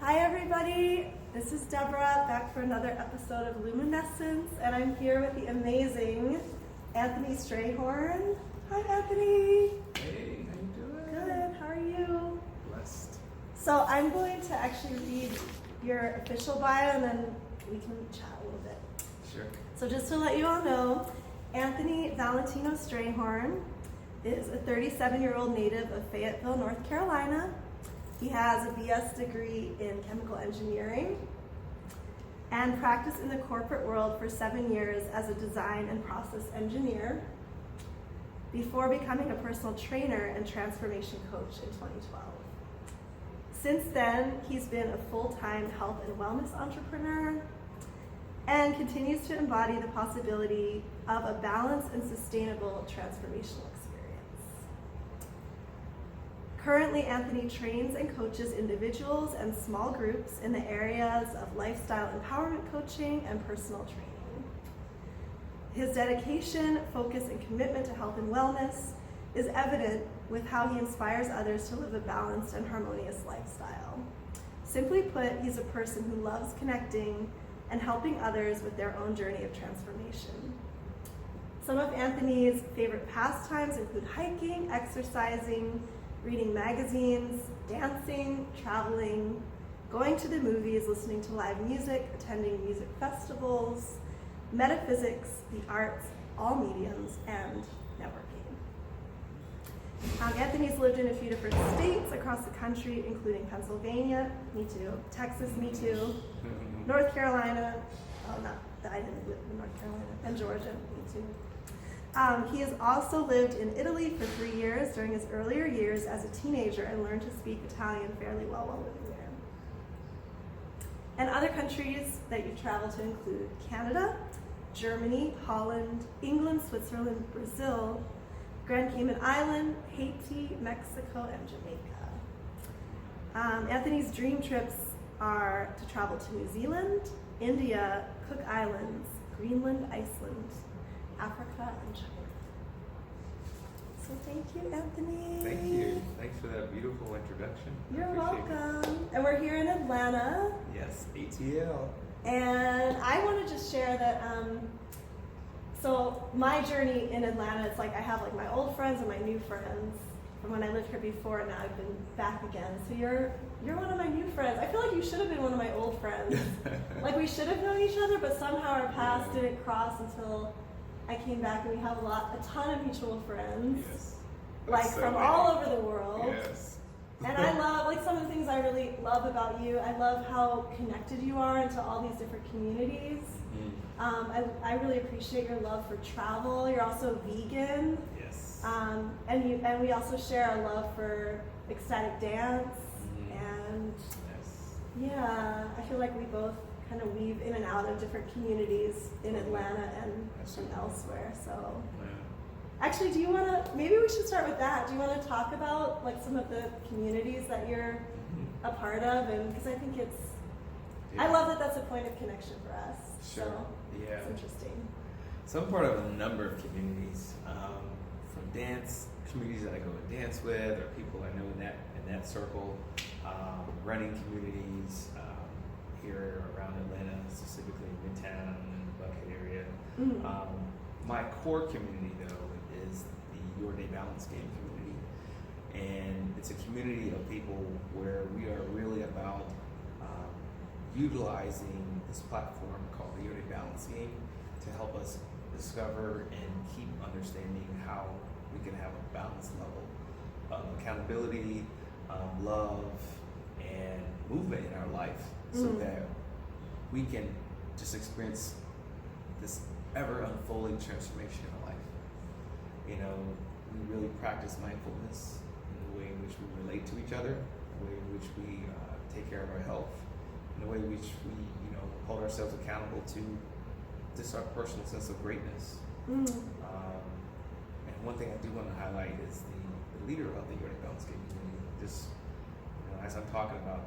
Hi everybody, this is Debra back for another episode of Luminescence, and I'm here with the amazing Anthony Strayhorn. Hi Anthony. Hey, how you doing? Good, how are you? Blessed. So I'm going to actually read your official bio and then we can chat a little bit. Sure. So just to let you all know, Anthony Valentino Strayhorn is a 37-year-old native of Fayetteville, North Carolina. He has a BS degree in chemical engineering and practiced in the corporate world for 7 years as a design and process engineer before becoming a personal trainer and transformation coach in 2012. Since then, he's been a full-time health and wellness entrepreneur and continues to embody the possibility of a balanced and sustainable transformational experience. Currently, Anthony trains and coaches individuals and small groups in the areas of lifestyle empowerment coaching and personal training. His dedication, focus, and commitment to health and wellness is evident with how he inspires others to live a balanced and harmonious lifestyle. Simply put, he's a person who loves connecting and helping others with their own journey of transformation. Some of Anthony's favorite pastimes include hiking, exercising, reading magazines, dancing, traveling, going to the movies, listening to live music, attending music festivals, metaphysics, the arts, all mediums, and networking. Anthony's lived in a few different states across the country, including Pennsylvania, me too, Texas, me too, North Carolina, I didn't live in North Carolina, and Georgia, me too. He has also lived in Italy for 3 years during his earlier years as a teenager and learned to speak Italian fairly well while living there. And other countries that you've traveled to include Canada, Germany, Holland, England, Switzerland, Brazil, Grand Cayman Island, Haiti, Mexico, and Jamaica. Anthony's dream trips are to travel to New Zealand, India, Cook Islands, Greenland, Iceland, Africa, and China. So thank you, Anthony. Thank you. Thanks for that beautiful introduction. You're welcome. And we're here in Atlanta. Yes, ATL. And I want to just share that, so my journey in Atlanta, it's like I have like my old friends and my new friends from when I lived here before, and now I've been back again. So you're one of my new friends. I feel like you should have been one of my old friends. Like we should have known each other, but somehow our paths didn't cross until I came back, and we have a ton of mutual friends, Yes. like so from amazing. all over the world. Yes. And I love, like some of the things I really love about you, I love how connected you are into all these different communities. I really appreciate your love for travel. You're also vegan. Yes. And we also share a love for ecstatic dance. And Yes. yeah, I feel like we both kind of weave in and out of different communities in Atlanta and elsewhere. So actually, do you want to, maybe we should start with that. Do you want to talk about like some of the communities that you're a part of? And because I think I love that that's a point of connection for us. Sure. So Yeah. it's interesting. So I'm part of a number of communities, from dance communities that I go and dance with, or people I know in that circle, running communities here around Atlanta, specifically in Midtown and the Buckhead area. My core community, though, is the Your Day Balance Game community, and it's a community of people where we are really about utilizing this platform called the Your Day Balance Game to help us discover and keep understanding how we can have a balanced level of accountability, love, and movement in our life, so that we can just experience this ever unfolding transformation in our life. You know, we really practice mindfulness in the way in which we relate to each other, the way in which we take care of our health, in the way in which we, hold ourselves accountable to just our personal sense of greatness. And one thing I do want to highlight is the leader of the Your Day Balance Game community. Just, as I'm talking about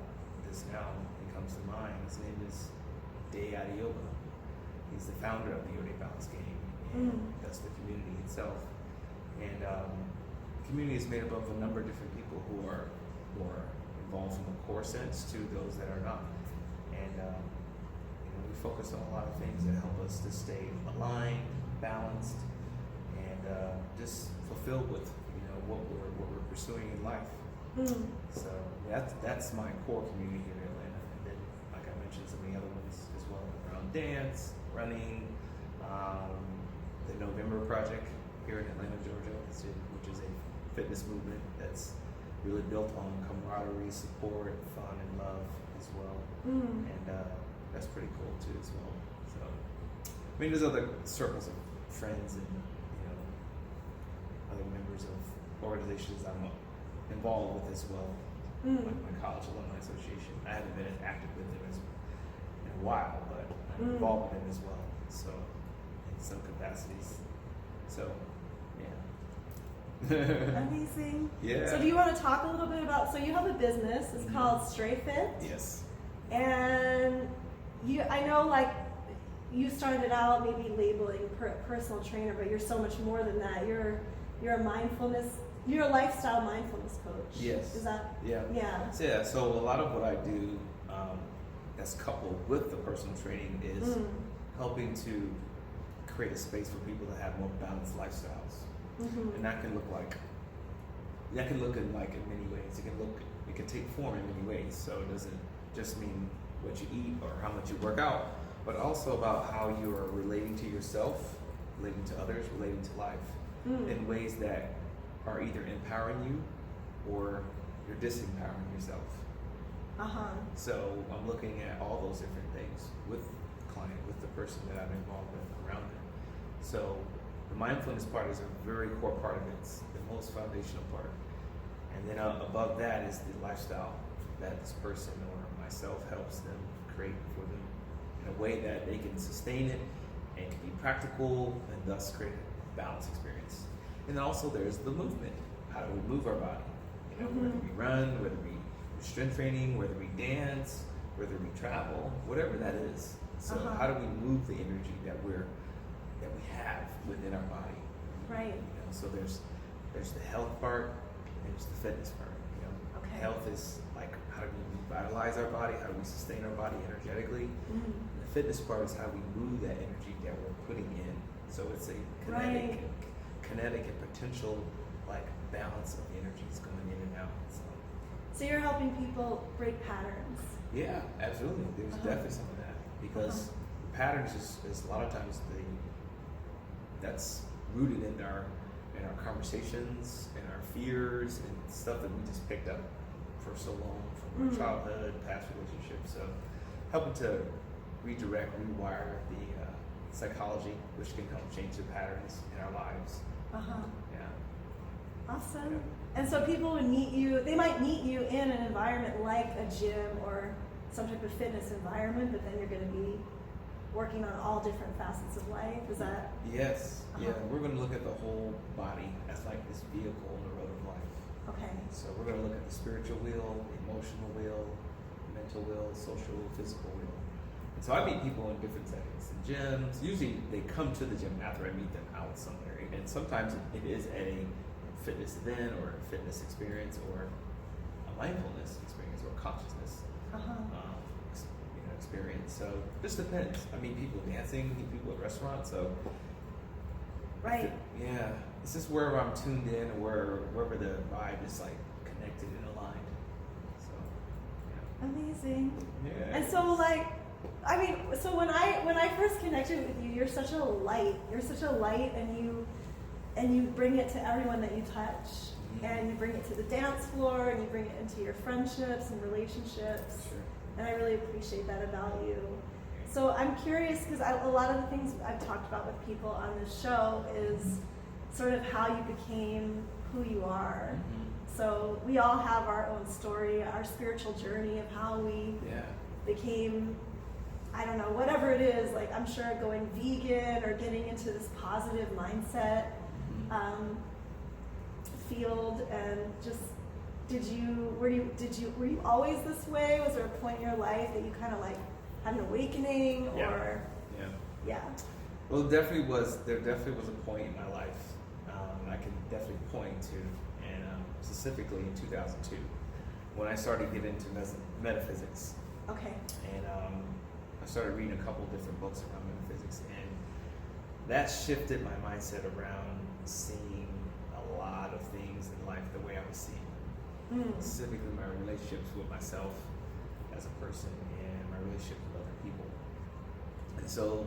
this now, it comes to mind. His name is Day Yoga. He's the founder of the Your Day Balance Game, and that's the community itself. And the community is made up of a number of different people who are involved from a core sense to those that are not. And we focus on a lot of things that help us to stay aligned, balanced, and just fulfilled with what we're pursuing in life. So that's my core community here in Atlanta. And then, like I mentioned, some of the other ones as well around dance, running, the November Project here in Atlanta, Georgia, which is a fitness movement that's really built on camaraderie, support, fun, and love as well. And that's pretty cool too as well. So, I mean, there's other circles of friends and other members of organizations I'm involved with as well, like my college alumni association. I haven't been as active with them in a while, but I'm involved with them as well. So, in some capacities. So, yeah. Amazing. Yeah. So do you want to talk a little bit about, so you have a business, it's called StrayFit. Yes. And I know like you started out maybe labeling personal trainer, but you're so much more than that. You're a lifestyle mindfulness coach. Yes. Is that? Yeah. Yeah. So a lot of what I do that's coupled with the personal training is helping to create a space for people to have more balanced lifestyles. And that can look in many ways. It can take form in many ways. So it doesn't just mean what you eat or how much you work out, but also about how you are relating to yourself, relating to others, relating to life in ways that are either empowering you or you're disempowering yourself. So I'm looking at all those different things with the client, with the person that I'm involved with around them. So the mindfulness part is a very core part of it. It's the most foundational part. And then above that is the lifestyle that this person or myself helps them create for them in a way that they can sustain it and can be practical and thus create a balanced experience. And then also there's the movement. How do we move our body? Whether we run, whether we do strength training, whether we dance, whether we travel, whatever that is. So how do we move the energy that we have within our body? Right. So there's the health part, and there's the fitness part. Okay. Health is like how do we revitalize our body? How do we sustain our body energetically? And the fitness part is how we move that energy that we're putting in. So it's a kinetic and potential balance of energies going in and out. So you're helping people break patterns. Yeah, absolutely. There's definitely some of that because patterns is a lot of times that's rooted in our conversations and our fears and stuff that we just picked up for so long from our childhood, past relationships. So helping to redirect, rewire the psychology, which can help change the patterns in our lives. Yeah. Awesome. And so people would they might meet you in an environment like a gym or some type of fitness environment, but then you're going to be working on all different facets of life. Is that? Yes. Yeah. We're going to look at the whole body as like this vehicle on the road of life. Okay. So we're going to look at the spiritual wheel, the emotional wheel, mental wheel, social, physical wheel. And so I meet people in different settings. In gyms, usually they come to the gym after I meet them out somewhere. And sometimes it is a fitness event or a fitness experience or a mindfulness experience or consciousness experience. So it just depends. I meet people dancing, meet people at restaurants. So this is wherever I'm tuned in or wherever the vibe is connected and aligned. So amazing. Yeah. And so so when I first connected with you, you're such a light. You're such a light, and you bring it to everyone that you touch, and you bring it to the dance floor, and you bring it into your friendships and relationships. Sure. And I really appreciate that about you. So I'm curious because a lot of the things I've talked about with people on this show is sort of how you became who you are. So we all have our own story, our spiritual journey of how we became, I don't know, whatever it is, I'm sure going vegan or getting into this positive mindset field, and just were you always this way? Was there a point in your life that you kind of had an awakening or? Yeah. Well, there definitely was a point in my life I can definitely point to, and specifically in 2002. when I started getting into metaphysics, Okay. and I started reading a couple different books around metaphysics, and that shifted my mindset around seeing a lot of things in life the way I was seeing them. Specifically my relationships with myself as a person and my relationships with other people. And so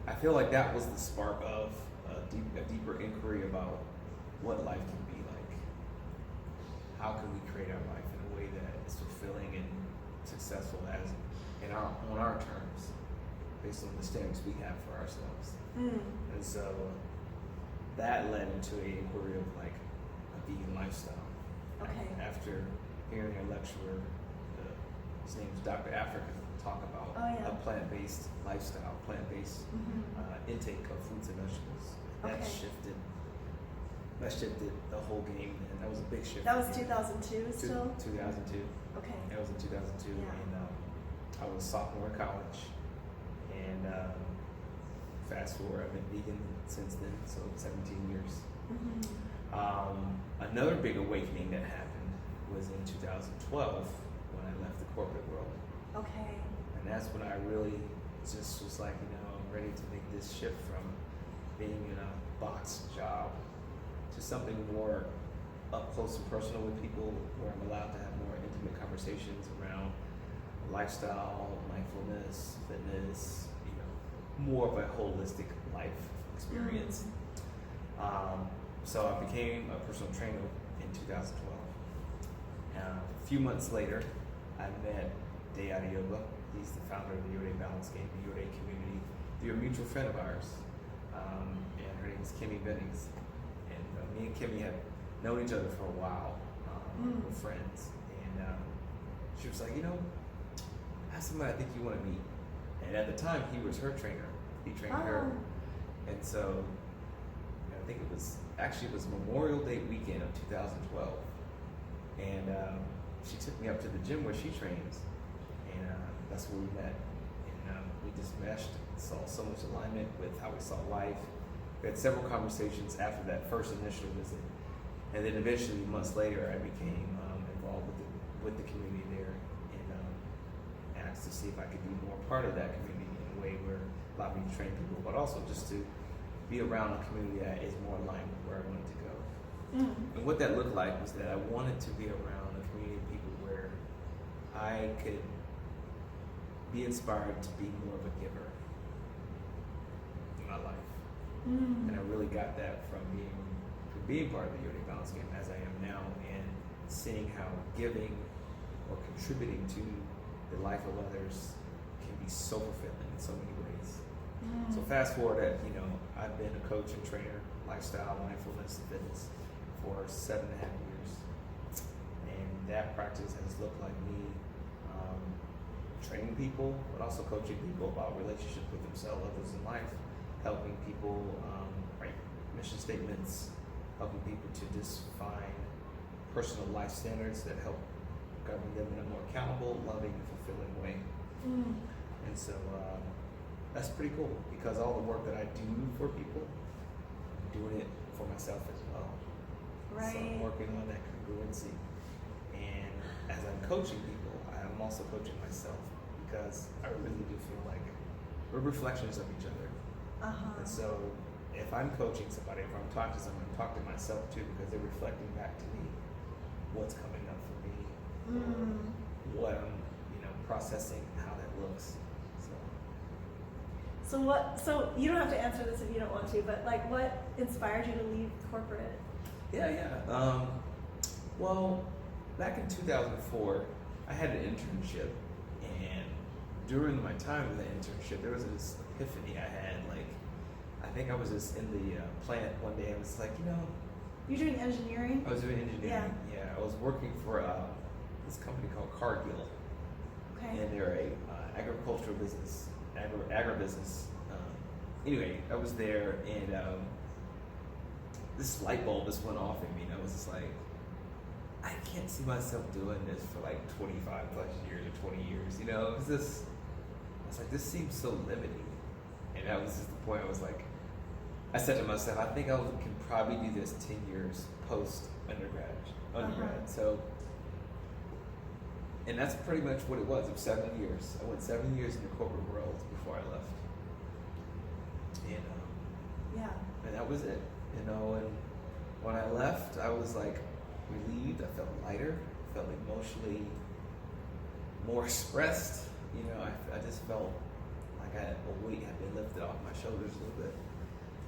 I feel like that was the spark of a deeper inquiry about what life can be like. How can we create our life in a way that is fulfilling and successful on our terms, based on the standards we have for ourselves. And so that led into an inquiry of like a vegan lifestyle. Okay. After hearing a lecturer, his name is Dr. Africa, talk about a plant-based lifestyle, plant-based intake of fruits and vegetables. That shifted the whole game, and that was a big shift. That was 2002 still? 2002. Okay. That was in 2002, and I was a sophomore in college, and fast forward, I've been vegan since then, so 17 years. Another big awakening that happened was in 2012 when I left the corporate world. Okay. And that's when I really just was like, I'm ready to make this shift from being in a box job to something more up close and personal with people, where I'm allowed to have more intimate conversations around lifestyle, mindfulness, fitness, more of a holistic life experience. So I became a personal trainer in 2012. A few months later, I met Dayada Yoga. He's the founder of the Yoga Balance Game, the Yoga community, through a mutual friend of ours, and her name is Kimmy Bennings. And me and Kimmy had known each other for a while. We're friends, and she was like, I have somebody I think you want to meet. And at the time, he was her trainer. He trained her, and so I think it was Memorial Day weekend of 2012, and she took me up to the gym where she trains, and that's where we met, and we just meshed, saw so much alignment with how we saw life. We had several conversations after that first initial visit, and then eventually months later I became involved with the community there, and asked to see if I could be more part of that community in a way where it allowed me to train people, but also just to be around a community that is more aligned with where I wanted to go. And what that looked like was that I wanted to be around a community of people where I could be inspired to be more of a giver in my life. And I really got that from being part of the Yoga Balance Game as I am now, and seeing how giving or contributing to the life of others can be so fulfilling in so many ways. So fast forward that, I've been a coach and trainer, lifestyle, mindfulness, and fitness for 7.5 years. And that practice has looked like me training people, but also coaching people about relationships with themselves, others in life, helping people write mission statements, helping people to define personal life standards that help govern them in a more accountable, loving, and fulfilling way. And so that's pretty cool, because all the work that I do for people, I'm doing it for myself as well. Right. So I'm working on that congruency. And as I'm coaching people, I'm also coaching myself, because I really do feel like we're reflections of each other. And so if I'm coaching somebody, if I'm talking to someone, I'm talking to myself too, because they're reflecting back to me what's coming up for me, what I'm processing, how that looks. So you don't have to answer this if you don't want to, but like, what inspired you to leave corporate? Well, back in 2004, I had an internship, and during my time with the internship, there was this epiphany I had. Like, I think I was just in the plant one day. I was like, You're doing engineering? I was doing engineering. Yeah, I was working for this company called Cargill. Okay. And they're a agricultural business, agribusiness. Anyway, I was there, and this light bulb just went off in me, and I was just like, I can't see myself doing this for like 25 plus years or 20 years. It was just, I was like, this seems so limiting. And that was just the point. I was like, I said to myself, I think I can probably do this 10 years post undergrad. So And that's pretty much what it was. It was 7 years. I went 7 years in the corporate world before I left. And Yeah. and that was it, you know. And when I left, I was like relieved. I felt lighter. I felt emotionally more expressed. You know, I just felt like a weight had been lifted off my shoulders a little bit.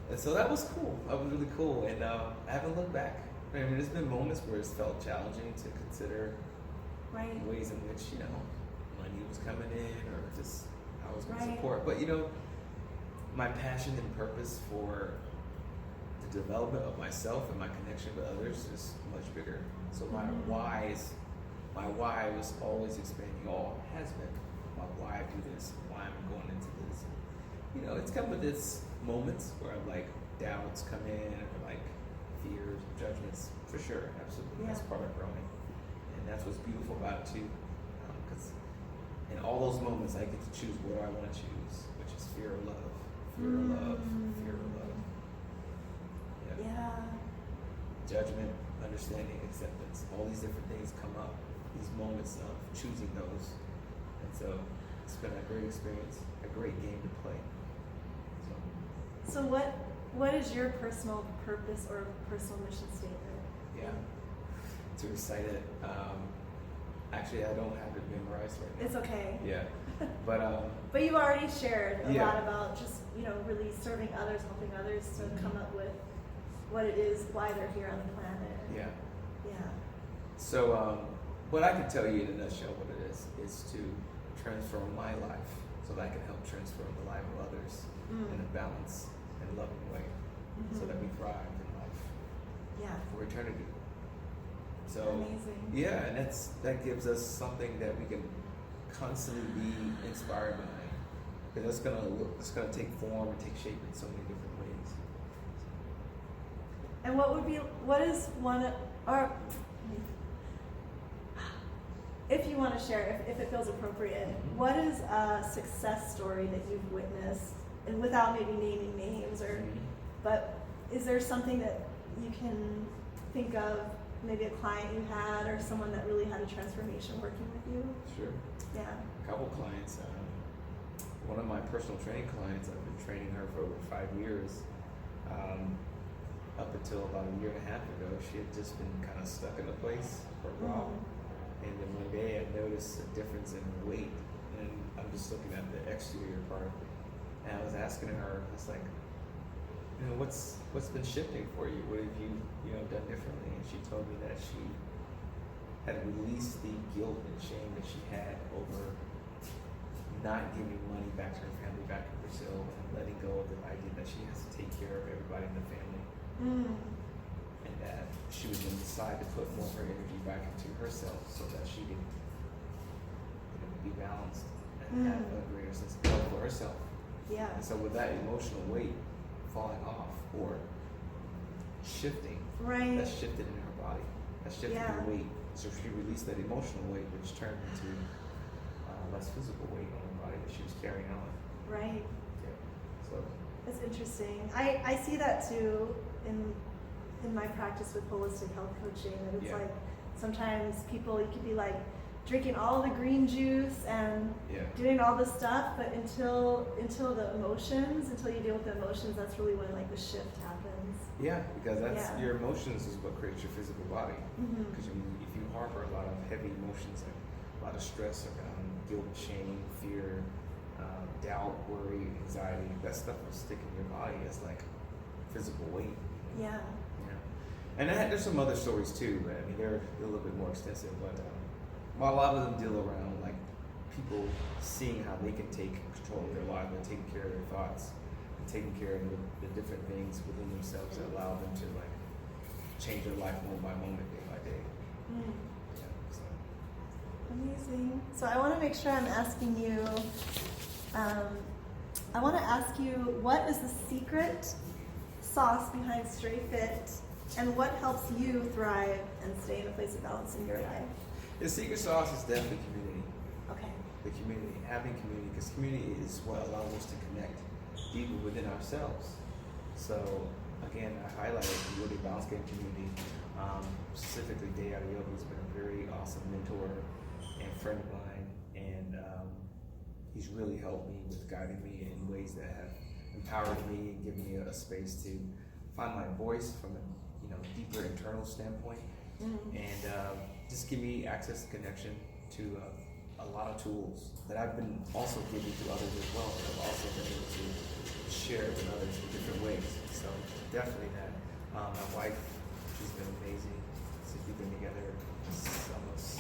And so that was cool. That was really cool. And I haven't looked back. I mean, there's been moments where it's felt challenging to consider Right. ways in which, you know, money was coming in or just how I was going to Right. support. But, you know, my passion and purpose for the development of myself and my connection with others is much bigger. So my why was always expanding. All has been my why I do this, why I'm going into this. You know, it's come with its moments where I'm like doubts come in or like fears, judgments, for sure, absolutely. Yeah. That's part of growing. And that's what's beautiful about it too. Because in all those moments I get to choose what I want to choose, which is fear or love. Fear or love, fear or love. Yeah. Judgment, understanding, acceptance, all these different things come up, these moments of choosing those. And so it's been a great experience, a great game to play. So what is your personal purpose or personal mission statement? Yeah, to recite it. Actually, I don't have it memorized right now. It's okay. Yeah, but you've already shared a Yeah. lot about just, you know, really serving others, helping others to come up with what it is, why they're here on the planet. yeah. Yeah. So, what I can tell you in a nutshell, what it is to transform my life so that I can help transform the life of others in a balanced and loving way, so that we thrive in life Yeah. for eternity. So, Amazing. yeah, and that gives us something that we can constantly be inspired by, because it's gonna take form and take shape in so many different ways. And what is one, or if you want to share, if it feels appropriate, what is a success story that you've witnessed, and without maybe naming names, or, but is there something that you can think of, maybe a client you had or someone that really had a transformation working with you? Sure. Yeah. A couple clients. One of my personal training clients, I've been training her for over 5 years. Up until about a year and a half ago, she had just been kind of stuck in a place for a while. And then one day I noticed a difference in her weight, and I'm just looking at the exterior part, and I was asking her, I was like, you know, what's been shifting for you? What have you done differently? And she told me that she had released the guilt and shame that she had over not giving money back to her family back in Brazil, and letting go of the idea that she has to take care of everybody in the family. And that she was going to decide to put more of her energy back into herself so that she can be balanced and have a greater sense of love for herself. Yeah. And so with that emotional weight falling off or shifting, Right. that shifted in her body, that shifted her weight. So she released that emotional weight, which turned into less physical weight on her body that she was carrying on. Right. Yeah. So That's interesting. I see that too in my practice with holistic health coaching, that it's like sometimes people, you could be like drinking all the green juice and doing all this stuff, but until the emotions, until you deal with the emotions, that's really when like the shift happens. yeah, because that's your emotions is what creates your physical body. Because if you harbor a lot of heavy emotions, like a lot of stress around guilt, shame, fear, doubt, worry, anxiety, that stuff will stick in your body as like physical weight. Yeah. And there's some other stories too, but I mean they're a little bit more extensive. But a lot of them deal around like people seeing how they can take control of their life and taking care of their thoughts and taking care of the different things within themselves that allow them to like change their life moment by moment, day by day. So. Amazing. So I want to make sure I'm asking you. I want to ask you, what is the secret sauce behind StrayFit, and what helps you thrive and stay in a place of balance in your life? The secret sauce is definitely community. Okay. The community, having community, because community is what allows us to connect deeper within ourselves. So again, I highlighted the Yoga Balance Game community, specifically Day Out of Yoga has been a very awesome mentor and friend friend of mine, and he's really helped me with guiding me in ways that have empowered me and given me a space to find my voice from a deeper internal standpoint, and just give me access and connection to a lot of tools that I've been also giving to others as well, that I've also been able to share with others in different ways. So definitely that. My wife, she's been amazing since we've been together almost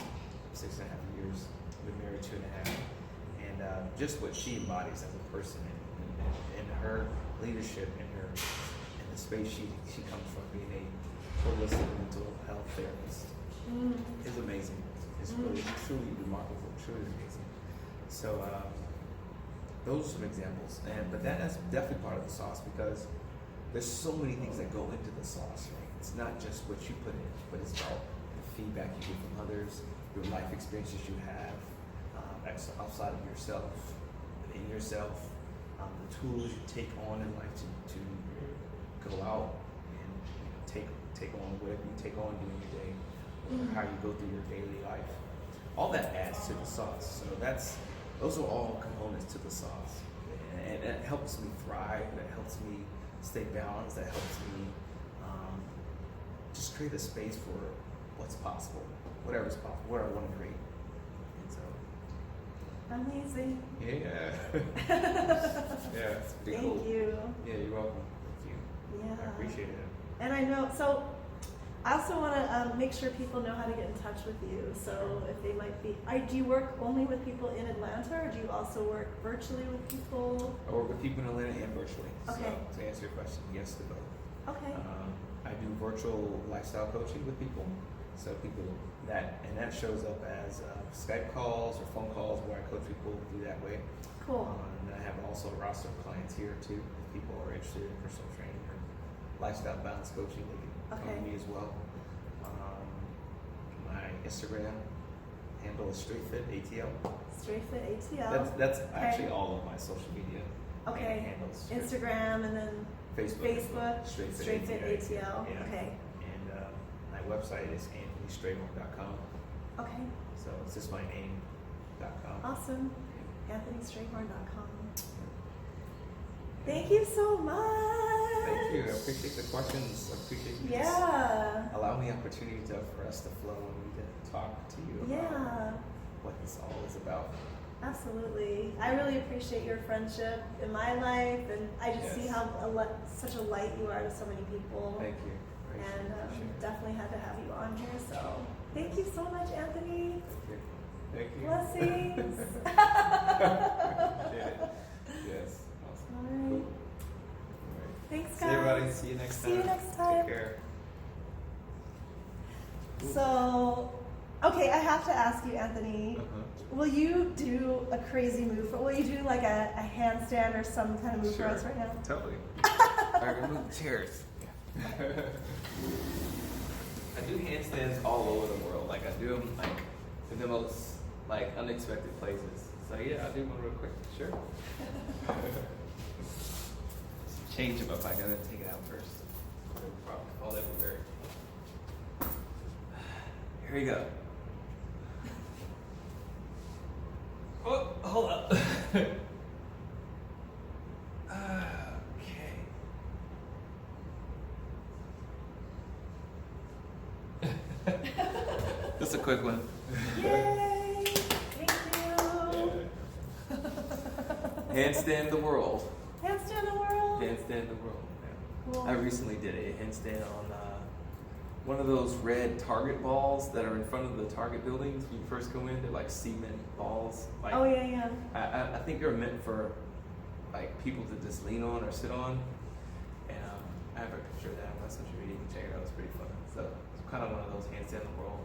6.5 years. We've been married 2.5, and just what she embodies as a person, and her leadership, and the space she comes from, being a holistic mental health therapist, is amazing. It's really truly remarkable, truly amazing. So those are some examples, but that's definitely part of the sauce, because there's so many things that go into the sauce, right? It's not just what you put in, but it's about the feedback you get from others, your life experiences you have outside of yourself, in yourself, the tools you take on in life to go out and take on whatever you take on during your day, or how you go through your daily life. All that adds to the sauce. So those are all components to the sauce, and it helps me thrive. That helps me stay balanced. That helps me just create a space for what's possible, whatever's possible, what I want to create. And so, Amazing. yeah, yeah, it's pretty Thank cool. you. Yeah, you're welcome. Thank you. Yeah. I appreciate it. And I know, so I also want to make sure people know how to get in touch with you. So if they might be, do you work only with people in Atlanta, or do you also work virtually with people? I work with people in Atlanta and virtually. Okay. So to answer your question, yes to both. Okay. I do virtual lifestyle coaching with people. So people that shows up as Skype calls or phone calls where I coach people through that way. Cool. And I have also a roster of clients here too. If people are interested in personal training or lifestyle balance coaching, they can come to me as well. My Instagram handle is StrayFit ATL. StrayFit ATL. That's actually all of my social media handles. Instagram, and then Facebook. StrayFit ATL. Yeah. Okay. And my website is AnthonyStrayhorn.com. Okay. So it's just my name.com. Awesome. AnthonyStrayhorn.com. Thank you so much. Thank you. I appreciate the questions. I appreciate you allowing the opportunity for us to flow and we to talk to you about what this all is about. Absolutely. I really appreciate your friendship in my life, and I just see how such a light you are to so many people. Thank you. And definitely had to have you on here. So thank you so much, Anthony. Thank you. Blessings. Yes. Awesome. All right. Cool. Thanks, guys. See everybody. See you next time. See you next time. Take care. So, okay, I have to ask you, Anthony. Will you do a crazy move? Will you do like a handstand or some kind of move for us right now? Totally. All right, remove the chairs. I do handstands all over the world. Like I do them like in the most like unexpected places. So yeah, I'll do one real quick. Sure. Change them up. I gotta take it out first. Probably fall everywhere. Here we go. Oh, hold up. Just a quick one. Yay! Thank you. Handstand the world. Handstand the world. Handstand the world. Yeah. Cool. I recently did a handstand on one of those red Target balls that are in front of the Target buildings when you first go in. They're like cement balls. Like, Oh yeah. I think they're meant for like people to just lean on or sit on. And I have a picture of that on my social media. You can check it out. It's pretty fun. So it's kind of one of those handstand the world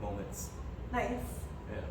moments. Nice. Yeah.